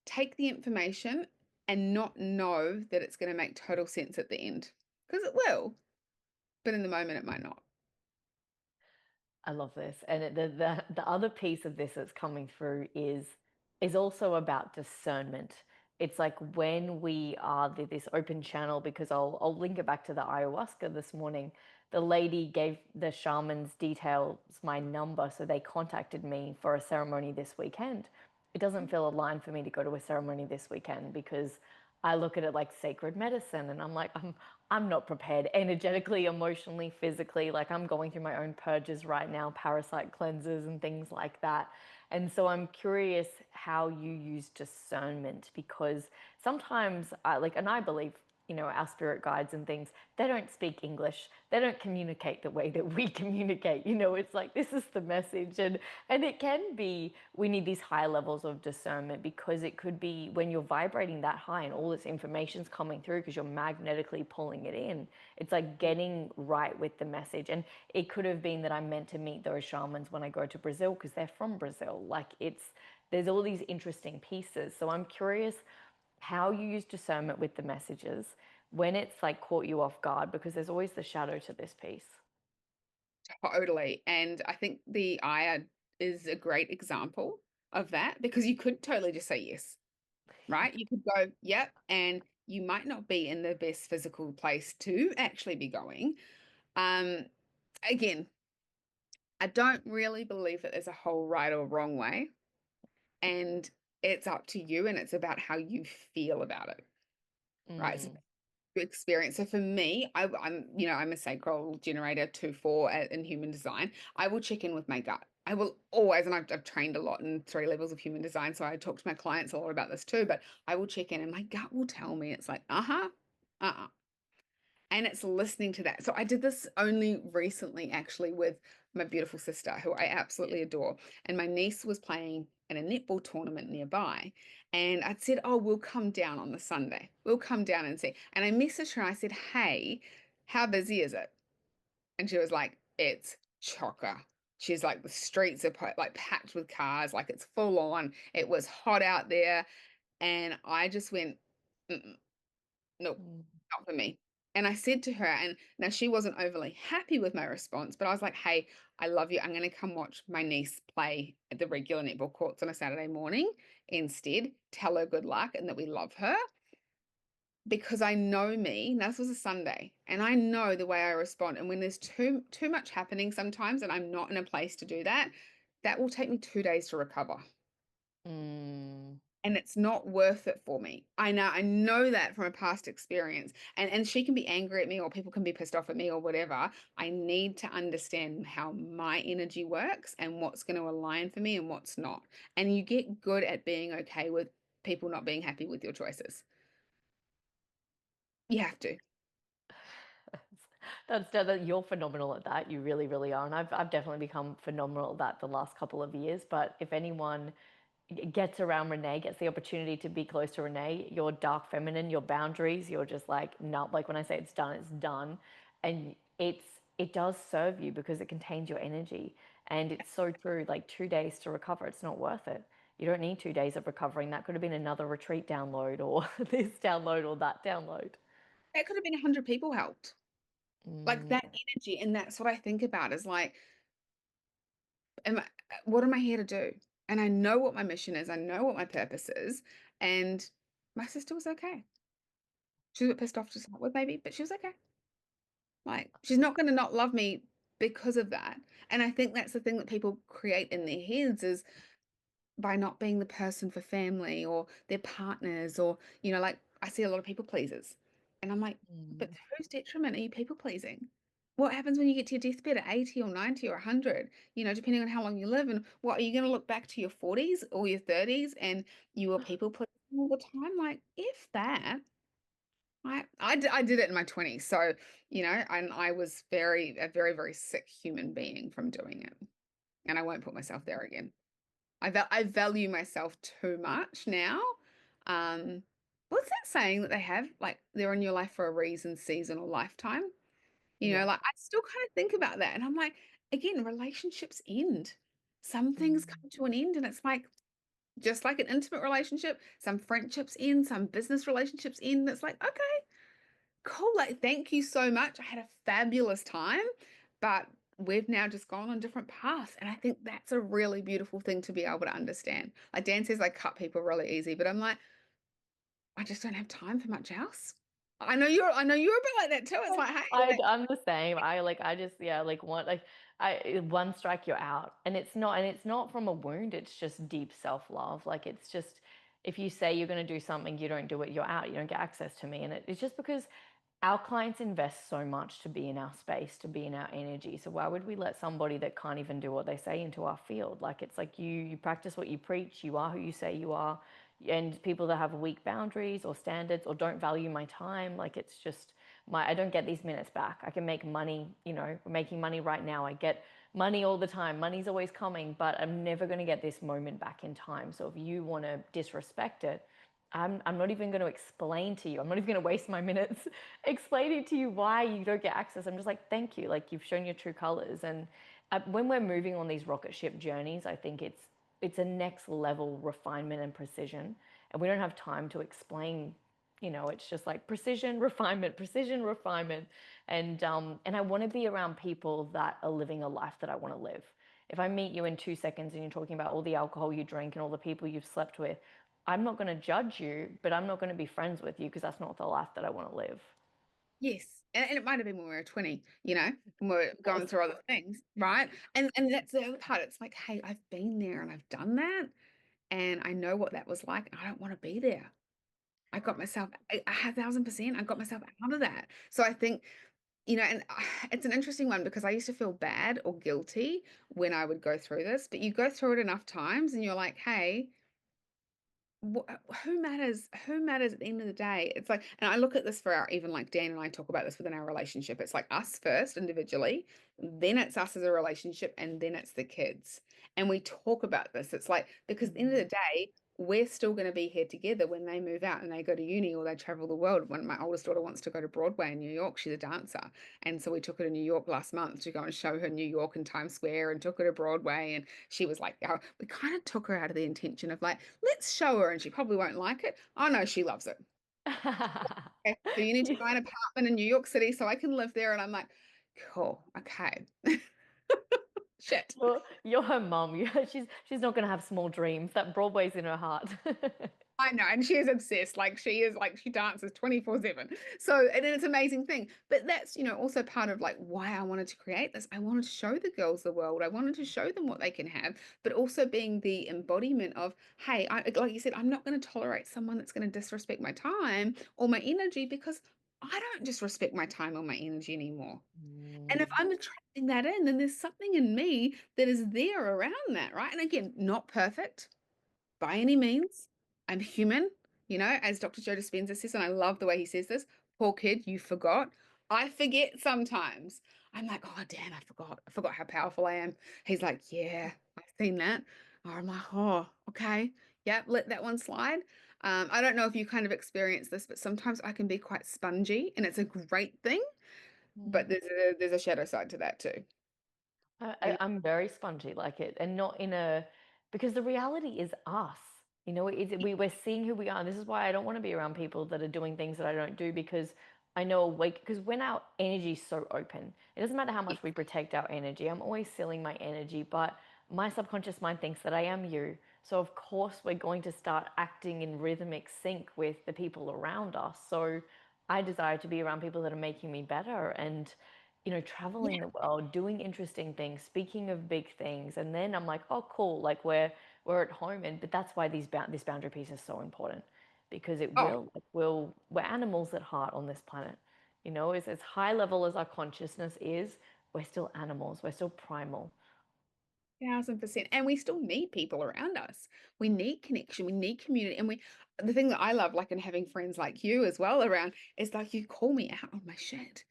take the information and not know that it's going to make total sense at the end. Because it will, but in the moment it might not. I love this. And the other piece of this that's coming through is also about discernment. It's like when we are this open channel, because I'll link it back to the ayahuasca this morning. The lady gave the shamans details, my number, so they contacted me for a ceremony this weekend. It doesn't feel aligned for me to go to a ceremony this weekend because I look at it like sacred medicine and I'm like, I'm not prepared energetically, emotionally, physically. Like I'm going through my own purges right now, parasite cleanses and things like that. And so I'm curious how you use discernment because sometimes and I believe our spirit guides and things, they don't speak English. They don't communicate the way that we communicate. It's like this is the message. And it can be we need these high levels of discernment because it could be when you're vibrating that high and all this information's coming through because you're magnetically pulling it in. It's like getting right with the message. And it could have been that I'm meant to meet those shamans when I go to Brazil because they're from Brazil. Like there's all these interesting pieces. So I'm curious how you use discernment with the messages when it's like caught you off guard because there's always the shadow to this piece. Totally. And I think the Aya is a great example of that because you could totally just say yes. right? You could go, yep, and you might not be in the best physical place to actually be going. Um, Again, I don't really believe that there's a whole right or wrong way, and it's up to you, and it's about how you feel about it, right? It's Mm. experience. So for me, I'm a sacral generator 2-4 in human design. I will check in with my gut. I will always, and I've trained a lot in 3 levels of human design, so I talk to my clients a lot about this too. But I will check in, and my gut will tell me it's like, and it's listening to that. So I did this only recently, actually, with my beautiful sister, who I absolutely adore. And my niece was playing in a netball tournament nearby. And I'd said, oh, we'll come down on the Sunday. We'll come down and see. And I messaged her and I said, hey, how busy is it? And she was like, it's chocker. She's like, the streets are like packed with cars, like it's full on. It was hot out there. And I just went, mm-mm, nope, Mm. not for me. And I said to her, and now she wasn't overly happy with my response, but I was like, hey, I love you. I'm going to come watch my niece play at the regular netball courts on a Saturday morning instead. Tell her good luck and that we love her, because I know me. Now, this was a Sunday, and I know the way I respond. And when there's too much happening sometimes, and I'm not in a place to do that, that will take me 2 days to recover. Mm. And it's not worth it for me. I know that from a past experience. And she can be angry at me, or people can be pissed off at me, or whatever. I need to understand how my energy works and what's going to align for me and what's not. And you get good at being okay with people not being happy with your choices. You have to. That you're phenomenal at that. You really, really are, and I've definitely become phenomenal at that the last couple of years. But if anyone gets around Renee, gets the opportunity to be close to Renee, your dark feminine, your boundaries, you're just like, no, like when I say it's done, it's done. And it does serve you because it contains your energy. And it's so true, like 2 days to recover, it's not worth it. You don't need 2 days of recovering. That could have been another retreat download or this download or that download. That could have been 100 people helped. Like Mm. that energy. And that's what I think about is like, what am I here to do? And I know what my mission is. I know what my purpose is. And my sister was okay. She was a bit pissed off to start with, maybe, but she was okay. Like, she's not going to not love me because of that. And I think that's the thing that people create in their heads is by not being the person for family or their partners, or, like I see a lot of people pleasers. And I'm like, but Mm. whose detriment are you people pleasing? What happens when you get to your deathbed at 80 or 90 or 100, depending on how long you live? And what are you going to look back to your 40s or your 30s and you were people pleasing all the time? Like, if that. I did it in my 20s. So, and I was a very, very sick human being from doing it. And I won't put myself there again. I value myself too much now. Um, what's that saying that they have? Like, they're in your life for a reason, season, or lifetime. Yeah. Like I still kind of think about that. And I'm like, again, relationships end. Some things Mm. come to an end, and it's like, just like an intimate relationship, some friendships end, some business relationships end. And it's like, okay, cool. Like, thank you so much. I had a fabulous time, but we've now just gone on different paths. And I think that's a really beautiful thing to be able to understand. Like Dan says, I cut people really easy, but I'm like, I just don't have time for much else. I know you're a bit like that too. It's like, hey, like, I'm the same. I just, yeah, like one strike you're out. And it's not from a wound, it's just deep self-love. Like it's just, if you say you're going to do something, you don't do it, you're out, you don't get access to me. And it's just because our clients invest so much to be in our space, to be in our energy. So why would we let somebody that can't even do what they say into our field? Like it's like you practice what you preach, you are who you say you are. And people that have weak boundaries or standards or don't value my time, like it's just I don't get these minutes back. I can make money, we're making money right now. I get money all the time. Money's always coming, but I'm never going to get this moment back in time. So if you want to disrespect it, I'm not even going to explain to you. I'm not even going to waste my minutes explaining to you why you don't get access. I'm just like, thank you. Like you've shown your true colors. And when we're moving on these rocket ship journeys, I think it's a next level refinement and precision. And we don't have time to explain. It's just like precision, refinement, precision, refinement. And I want to be around people that are living a life that I want to live. If I meet you in 2 seconds and you're talking about all the alcohol you drink and all the people you've slept with, I'm not going to judge you, but I'm not going to be friends with you because that's not the life that I want to live. Yes. And it might have been when we were 20, you know, when we're going through other things, right? And that's the other part. It's like, hey, I've been there and I've done that. And I know what that was like. I don't want to be there. I got myself 1,000%. I got myself out of that. So I think, you know, and it's an interesting one because I used to feel bad or guilty when I would go through this, but you go through it enough times and you're like, hey, who matters? Who matters at the end of the day? It's like, and I look at this for our, even like Dan and I talk about this within our relationship. It's like us first individually, then it's us as a relationship, and then it's the kids. And we talk about this. It's like, because at the end of the day, we're still going to be here together when they move out and they go to uni or they travel the world. When my oldest daughter wants to go to Broadway in New York, she's a dancer. And so we took her to New York last month to go and show her New York and Times Square and took her to Broadway. And she was like, oh, we kind of took her out of the intention of like, let's show her and she probably won't like it. Oh no, she loves it. Okay, so you need to buy an apartment in New York City so I can live there. And I'm like, cool, okay. Shit. You're her mom. She's not going to have small dreams. That Broadway's in her heart. I know, and she is obsessed. Like she is like she dances 24/7. So, and it's an amazing thing. But that's, you know, also part of like why I wanted to create this. I wanted to show the girls the world. I wanted to show them what they can have, but also being the embodiment of, hey, like you said, I'm not going to tolerate someone that's going to disrespect my time or my energy because I don't just respect my time or my energy anymore. And if Mm. I'm attracting that in, then there's something in me that is there around that, right? And again, not perfect by any means. I'm human, you know, as Dr. Joe Dispenza says, and I love the way he says this. Poor kid, you forgot. I forget sometimes. I'm like, oh, Dan, I forgot. I forgot how powerful I am. He's like, yeah, I've seen that. Oh, I'm like, oh, okay. Yeah, let that one slide. I don't know if you kind of experience this, but sometimes I can be quite spongy, and it's a great thing, but there's a shadow side to that too. You know? I'm very spongy like it, and not in a because the reality is us. You know, we're seeing who we are. And this is why I don't want to be around people that are doing things that I don't do because I know awake because when our energy is so open, it doesn't matter how much we protect our energy. I'm always sealing my energy, but my subconscious mind thinks that I am you. So of course we're going to start acting in rhythmic sync with the people around us. So I desire to be around people that are making me better and traveling the world, doing interesting things, speaking of big things, and then I'm like, oh, cool, like we're at home, and but that's why this boundary piece is so important because it Oh, will like, will we're animals at heart on this planet, as high level as our consciousness is, we're still animals, we're still primal. 1,000%. And we still need people around us. We need connection. We need community. And the thing that I love, like in having friends like you as well around, is like you call me out on my shit.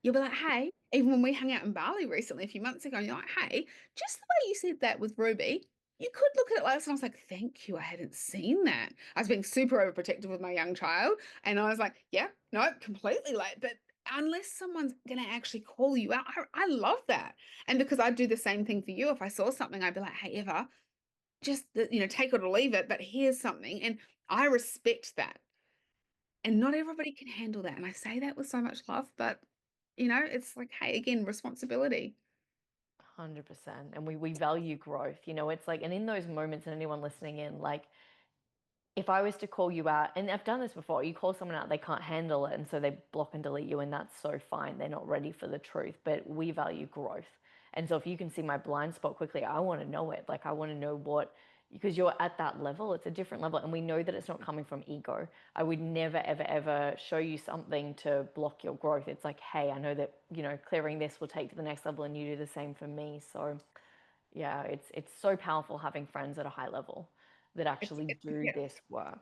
You'll be like, hey, even when we hung out in Bali recently, a few months ago, you're like, hey, just the way you said that with Ruby, you could look at it like this. And I was like, thank you. I hadn't seen that. I was being super overprotective with my young child. And I was like, yeah, no, completely like, but unless someone's going to actually call you out, I love that. And because I'd do the same thing for you, if I saw something, I'd be like, hey, Eva, just, take it or leave it, but here's something. And I respect that. And not everybody can handle that. And I say that with so much love, but, it's like, hey, again, responsibility. 100%. And we value growth. It's like, and in those moments, and anyone listening in, like, if I was to call you out, and I've done this before, you call someone out, they can't handle it, and so they block and delete you, and that's so fine. They're not ready for the truth, but we value growth. And so if you can see my blind spot quickly, I want to know it. Like, I want to know because you're at that level, it's a different level, and we know that it's not coming from ego. I would never, ever, ever show you something to block your growth. It's like, hey, I know that, clearing this will take to the next level, and you do the same for me. So, yeah, it's so powerful having friends at a high level that It's, actually it's do this work.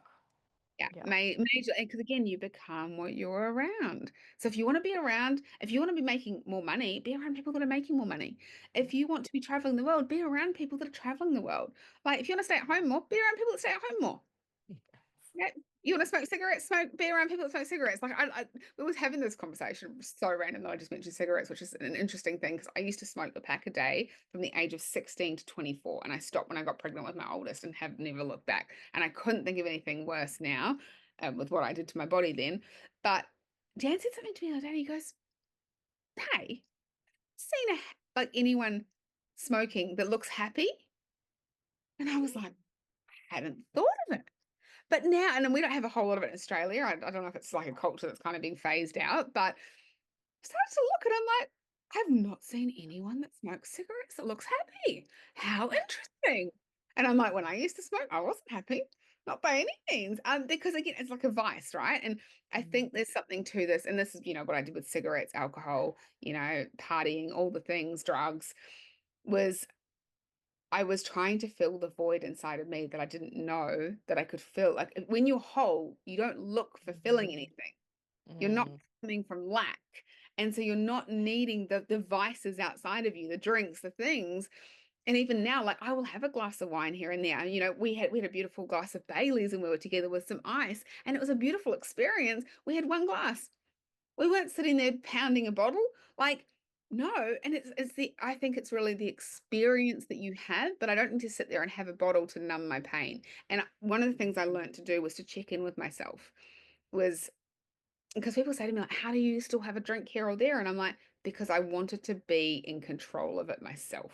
Yeah, Yeah. major, because again, you become what you're around. So if you want to be around, if you want to be making more money, be around people that are making more money. If you want to be traveling the world, be around people that are traveling the world. Like if you want to stay at home more, be around people that stay at home more. Yeah. You want to smoke cigarettes, be around people that smoke cigarettes. Like we was having this conversation so random that I just mentioned cigarettes, which is an interesting thing because I used to smoke a pack a day from the age of 16 to 24, and I stopped when I got pregnant with my oldest and have never looked back. And I couldn't think of anything worse now, with what I did to my body then. But Dan said something to me the other day. He goes, "Hey, seen like anyone smoking that looks happy?" And I was like, I hadn't thought of it. But now, and we don't have a whole lot of it in Australia. I don't know if it's like a culture that's kind of being phased out, but I started to look and I'm like, I've not seen anyone that smokes cigarettes that looks happy. How interesting. And I'm like, when I used to smoke, I wasn't happy, not by any means. Because again, it's like a vice, right? And I think there's something to this, and this is, what I did with cigarettes, alcohol, partying, all the things, drugs, was I was trying to fill the void inside of me that I didn't know that I could fill. Like when you're whole, you don't look for filling anything. You're not coming from lack. And so you're not needing the vices outside of you, the drinks, the things. And even now, like I will have a glass of wine here and there. We had a beautiful glass of Bailey's and we were together with some ice, and it was a beautiful experience. We had one glass. We weren't sitting there pounding a bottle. Like, no. And I think it's really the experience that you have, but I don't need to sit there and have a bottle to numb my pain. And one of the things I learned to do was to check in with myself, was because people say to me, like, how do you still have a drink here or there? And I'm like, because I wanted to be in control of it myself.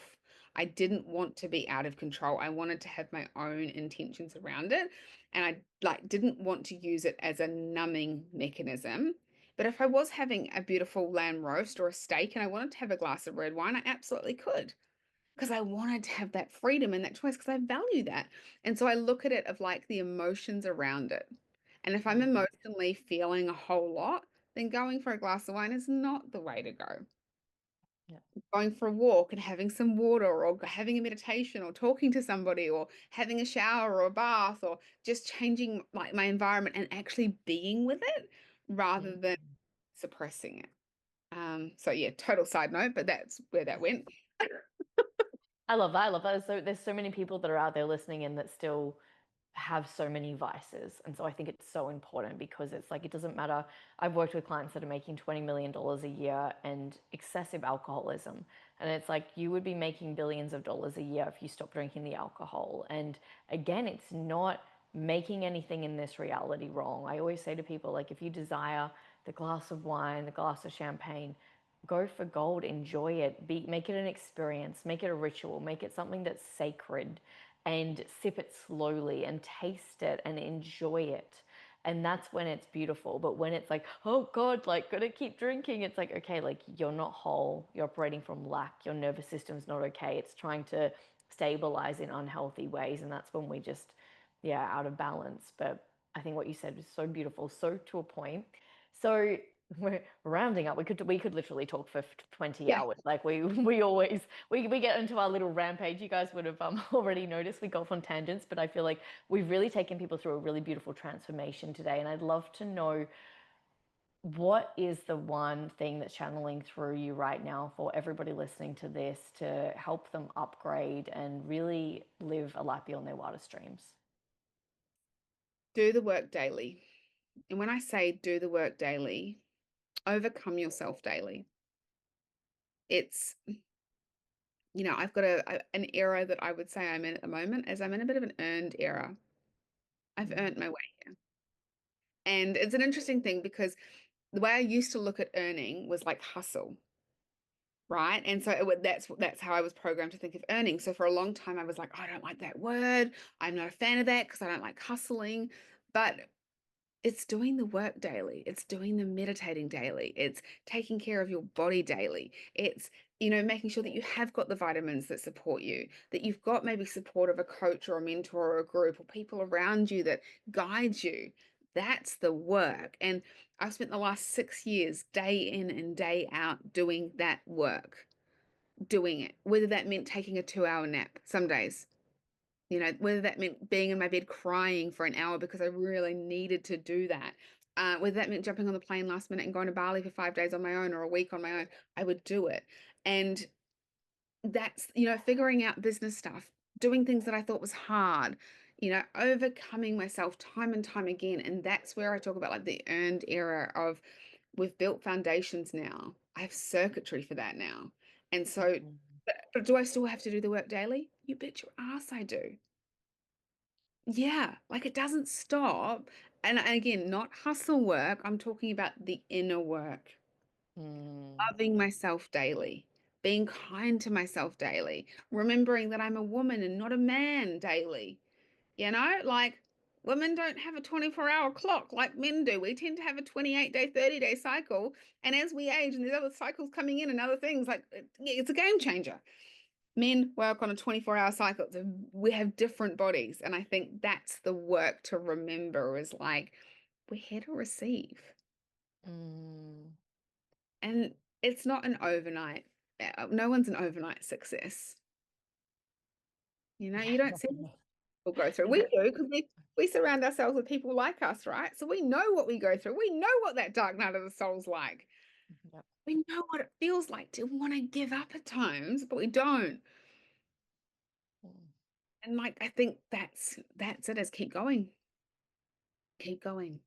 I didn't want to be out of control. I wanted to have my own intentions around it. And I like didn't want to use it as a numbing mechanism. But if I was having a beautiful lamb roast or a steak and I wanted to have a glass of red wine, I absolutely could, because I wanted to have that freedom and that choice, because I value that. And so I look at it of like the emotions around it. And if I'm emotionally feeling a whole lot, then going for a glass of wine is not the way to go. Yeah. Going for a walk and having some water, or having a meditation, or talking to somebody, or having a shower or a bath, or just changing my environment and actually being with it rather than suppressing it. So yeah, total side note, but that's where that went. I love that. I love that. So there's so many people that are out there listening in that still have so many vices. And so I think it's so important, because it's like, it doesn't matter. I've worked with clients that are making $20 million a year and excessive alcoholism. And it's like, you would be making billions of dollars a year if you stop drinking the alcohol. And again, it's not making anything in this reality wrong. I always say to people, like, if you desire the glass of wine, the glass of champagne, go for gold, enjoy it, make it an experience, make it a ritual, make it something that's sacred, and sip it slowly and taste it and enjoy it. And that's when it's beautiful. But when it's like, oh God, like, gotta keep drinking, it's like, okay, like, you're not whole, you're operating from lack, your nervous system's not okay, it's trying to stabilize in unhealthy ways. And that's when we just, yeah, out of balance. But I think what you said was so beautiful, so to a point. So we're rounding up. We could literally talk for 20 Yeah. hours. Like we always we get into our little rampage. You guys would have already noticed we go off on tangents, but I feel like we've really taken people through a really beautiful transformation today. And I'd love to know, what is the one thing that's channeling through you right now for everybody listening to this to help them upgrade and really live a life beyond their wildest dreams? Do the work daily. And when I say do the work daily, overcome yourself daily. It's, I've got an era that I would say I'm in at the moment, as I'm in a bit of an earned era. I've earned my way here. And it's an interesting thing, because the way I used to look at earning was like hustle, right? And so that's how I was programmed to think of earning. So for a long time, I was like, I don't like that word. I'm not a fan of that because I don't like hustling. But it's doing the work daily. It's doing the meditating daily. It's taking care of your body daily. It's, making sure that you have got the vitamins that support you, that you've got maybe support of a coach or a mentor or a group or people around you that guide you. That's the work. And I've spent the last 6 years, day in and day out, doing that work, doing it, whether that meant taking a 2-hour nap some days, whether that meant being in my bed crying for an hour because I really needed to do that. Whether that meant jumping on the plane last minute and going to Bali for 5 days on my own or a week on my own, I would do it. And that's, figuring out business stuff, doing things that I thought was hard, overcoming myself time and time again. And that's where I talk about like the earned era of, we've built foundations now. I have circuitry for that now. And so, but do I still have to do the work daily? You bet your ass I do. Yeah, like it doesn't stop. And again, not hustle work. I'm talking about the inner work, loving myself daily, being kind to myself daily, remembering that I'm a woman and not a man daily. Like Women don't have a 24-hour clock like men do. We tend to have a 28-day, 30-day cycle. And as we age and there's other cycles coming in and other things, like it's a game changer. Men work on a 24-hour cycle. So we have different bodies. And I think that's the work to remember is like, we're here to receive. Mm. And it's not an overnight, no one's an overnight success. You don't see people go through. We do because we surround ourselves with people like us, right? So we know what we go through. We know what that dark night of the soul's like. Yep. We know what it feels like to want to give up at times, but we don't. And like I think that's it, is keep going. Keep going.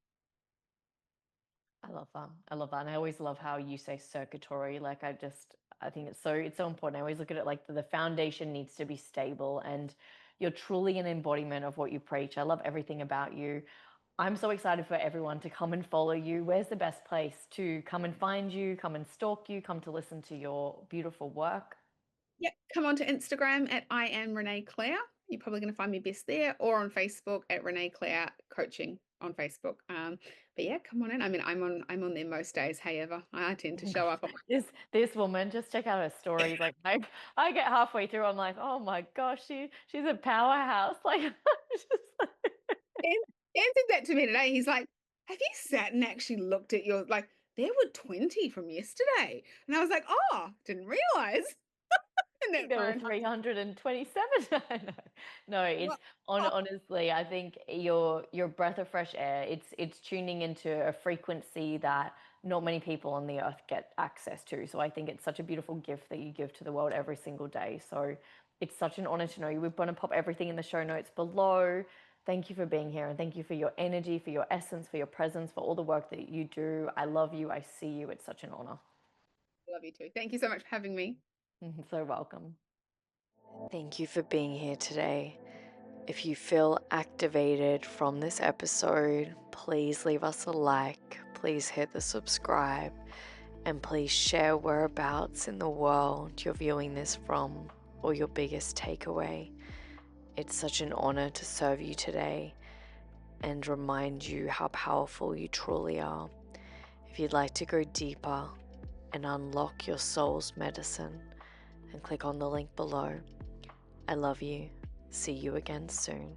I love that. I love that. And I always love how you say circuitry. Like I think it's so important. I always look at it like the foundation needs to be stable and you're truly an embodiment of what you preach. I love everything about you. I'm so excited for everyone to come and follow you. Where's the best place to come and find you, come and stalk you, come to listen to your beautiful work? Yeah, come on to Instagram at I am Renee Claire. You're probably going to find me best there, or on Facebook at Renee Claire Coaching on Facebook. But yeah, come on in. I mean, I'm on there most days. However, I tend to show up on. This woman, just check out her stories. Like I get halfway through, I'm like, oh my gosh, she's a powerhouse. Like, just like Dan said that to me today. He's like, "Have you sat and actually looked at your like? There were 20 from yesterday," and I was like, "Oh, didn't realize." And think that's there my were entire. 327. No, it's honestly, I think your breath of fresh air. It's tuning into a frequency that not many people on the earth get access to. So I think it's such a beautiful gift that you give to the world every single day. So it's such an honor to know you. We're going to pop everything in the show notes below. Thank you for being here and thank you for your energy, for your essence, for your presence, for all the work that you do. I love you. I see you. It's such an honor. Love you too. Thank you so much for having me. So welcome. Thank you for being here today. If you feel activated from this episode, please leave us a like, please hit the subscribe, and please share whereabouts in the world you're viewing this from or your biggest takeaway. It's such an honor to serve you today and remind you how powerful you truly are. If you'd like to go deeper and unlock your soul's medicine, and click on the link below. I love you. See you again soon.